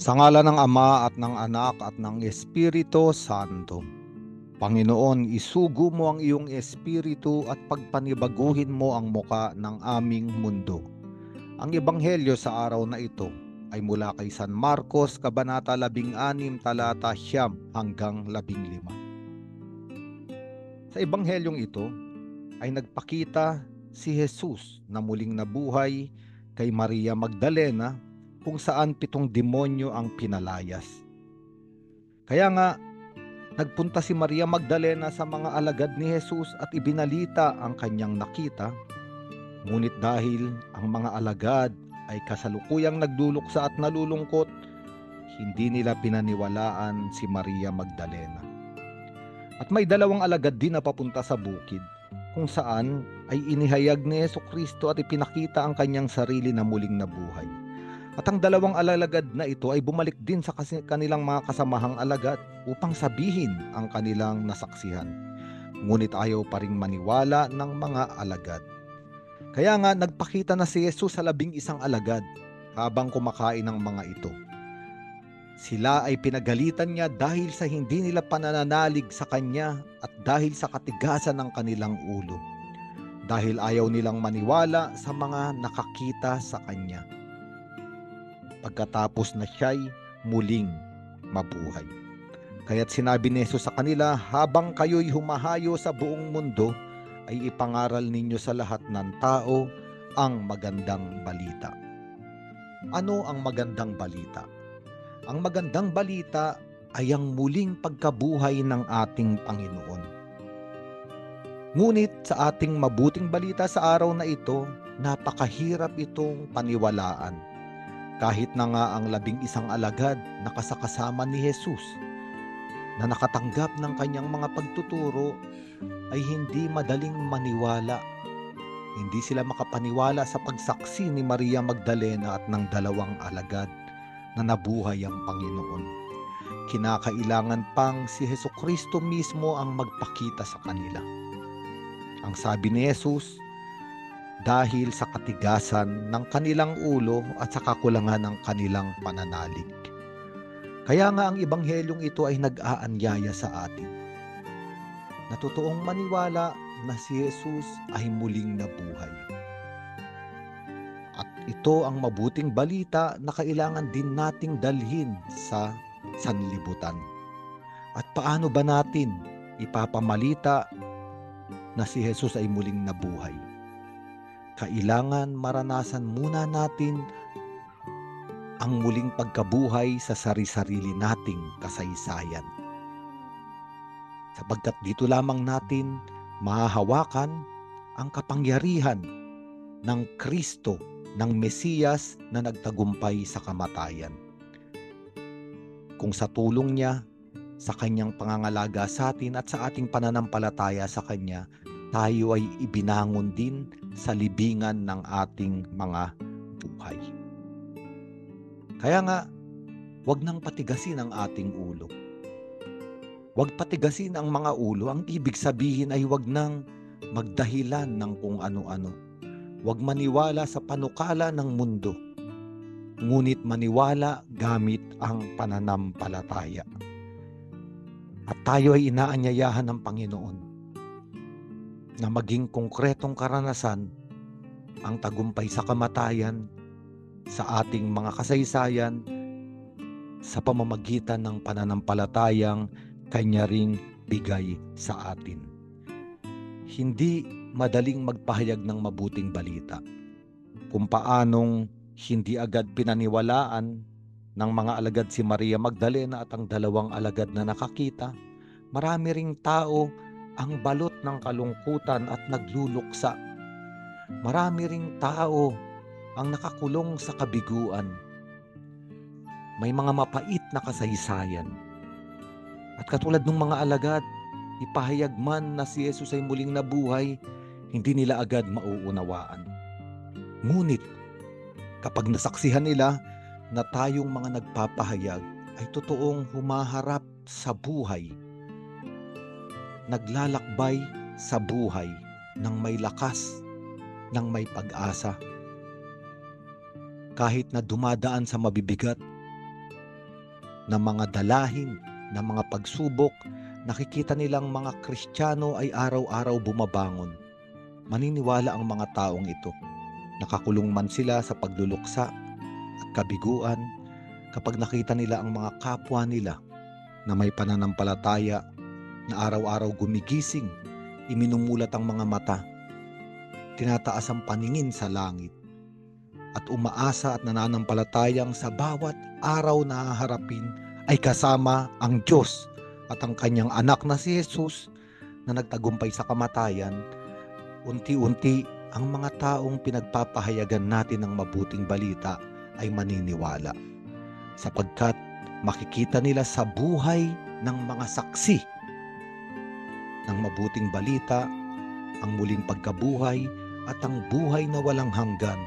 Sa ngalan ng Ama at ng Anak at ng Espiritu Santo. Panginoon, isugo mo ang iyong Espiritu at pagpanibaguhin mo ang muka ng aming mundo. Ang Ebanghelyo sa araw na ito ay mula kay San Marcos, Kabanata 16, talata 9 hanggang 15. Sa Ebanghelyong ito ay nagpakita si Jesus na muling nabuhay kay Maria Magdalena, kung saan 7 demonyo ang pinalayas. Kaya nga, nagpunta si Maria Magdalena sa mga alagad ni Jesus at ibinalita ang kanyang nakita. Ngunit dahil ang mga alagad ay kasalukuyang nagluluksa at nalulungkot, hindi nila pinaniwalaan si Maria Magdalena. At may 2 alagad din na papunta sa bukid, kung saan ay inihayag ni Jesucristo at ipinakita ang kanyang sarili na muling nabuhay. At ang 2 alagad na ito ay bumalik din sa kanilang mga kasamahang alagad upang sabihin ang kanilang nasaksihan. Ngunit ayaw pa ring maniwala ng mga alagad. Kaya nga nagpakita na si Jesus sa 11 alagad habang kumakain ng mga ito. Sila ay pinagalitan niya dahil sa hindi nila panananalig sa kanya at dahil sa katigasan ng kanilang ulo. Dahil ayaw nilang maniwala sa mga nakakita sa kanya. Pagkatapos na siya'y muling mabuhay. Kaya't sinabi ni Jesus sa kanila, habang kayo'y humahayo sa buong mundo, ay ipangaral ninyo sa lahat ng tao ang magandang balita. Ano ang magandang balita? Ang magandang balita ay ang muling pagkabuhay ng ating Panginoon. Ngunit sa ating mabuting balita sa araw na ito, napakahirap itong paniwalaan. Kahit na nga ang 11 alagad na kasakasama ni Jesus na nakatanggap ng kanyang mga pagtuturo ay hindi madaling maniwala. Hindi sila makapaniwala sa pagsaksi ni Maria Magdalena at ng 2 alagad na nabuhay ang Panginoon. Kinakailangan pang si Jesucristo mismo ang magpakita sa kanila. Ang sabi ni Jesus, dahil sa katigasan ng kanilang ulo at sa kakulangan ng kanilang pananalig. Kaya nga ang Ebanghelyong ito ay nag-aanyaya sa atin na totoong maniwala na si Jesus ay muling nabuhay. At ito ang mabuting balita na kailangan din nating dalhin sa sanlibutan. At paano ba natin ipapamalita na si Jesus ay muling nabuhay? Kailangan maranasan muna natin ang muling pagkabuhay sa sari-sarili nating kasaysayan. Sapagkat dito lamang natin mahahawakan ang kapangyarihan ng Kristo, ng Mesiyas na nagtagumpay sa kamatayan. Kung sa tulong niya, sa kanyang pangangalaga sa atin at sa ating pananampalataya sa kanya, tayo ay ibinangon din sa libingan ng ating mga buhay. Kaya nga, huwag nang patigasin ang ating ulo. Huwag patigasin ang mga ulo. Ang ibig sabihin ay huwag nang magdahilan ng kung ano-ano. Huwag maniwala sa panukala ng mundo. Ngunit maniwala gamit ang pananampalataya. At tayo ay inaanyayahan ng Panginoon na maging konkretong karanasan ang tagumpay sa kamatayan sa ating mga kasaysayan sa pamamagitan ng pananampalatayang kanya ring bigay sa atin. Hindi madaling magpahayag ng mabuting balita. Kung paanong hindi agad pinaniwalaan ng mga alagad si Maria Magdalena at ang 2 alagad na nakakita, marami ring tao ang balot ng kalungkutan at nagluluksa. Marami ring tao ang nakakulong sa kabiguan. May mga mapait na kasaysayan. At katulad ng mga alagad, ipahayag man na si Jesus ay muling nabuhay, hindi nila agad mauunawaan. Ngunit kapag nasaksihan nila na tayong mga nagpapahayag ay totoong humaharap sa buhay, naglalakbay sa buhay ng may lakas, ng may pag-asa. Kahit na dumadaan sa mabibigat, na mga dalahin, na mga pagsubok, nakikita nilang mga Kristiyano ay araw-araw bumabangon. Maniniwala ang mga taong ito. Nakakulong man sila sa pagluluksa at kabiguan, kapag nakita nila ang mga kapwa nila na may pananampalataya, na araw-araw gumigising, iminumulat ang mga mata, tinataas ang paningin sa langit, at umaasa at nananampalatayang sa bawat araw na haharapin ay kasama ang Diyos at ang kanyang anak na si Jesus na nagtagumpay sa kamatayan, unti-unti ang mga taong pinagpapahayagan natin ng mabuting balita ay maniniwala, sapagkat makikita nila sa buhay ng mga saksi ng mabuting balita ang muling pagkabuhay at ang buhay na walang hanggan,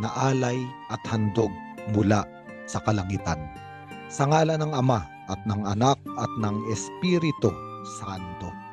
na alay at handog mula sa kalangitan. Sa ngalan ng Ama at ng Anak at ng Espiritu Santo.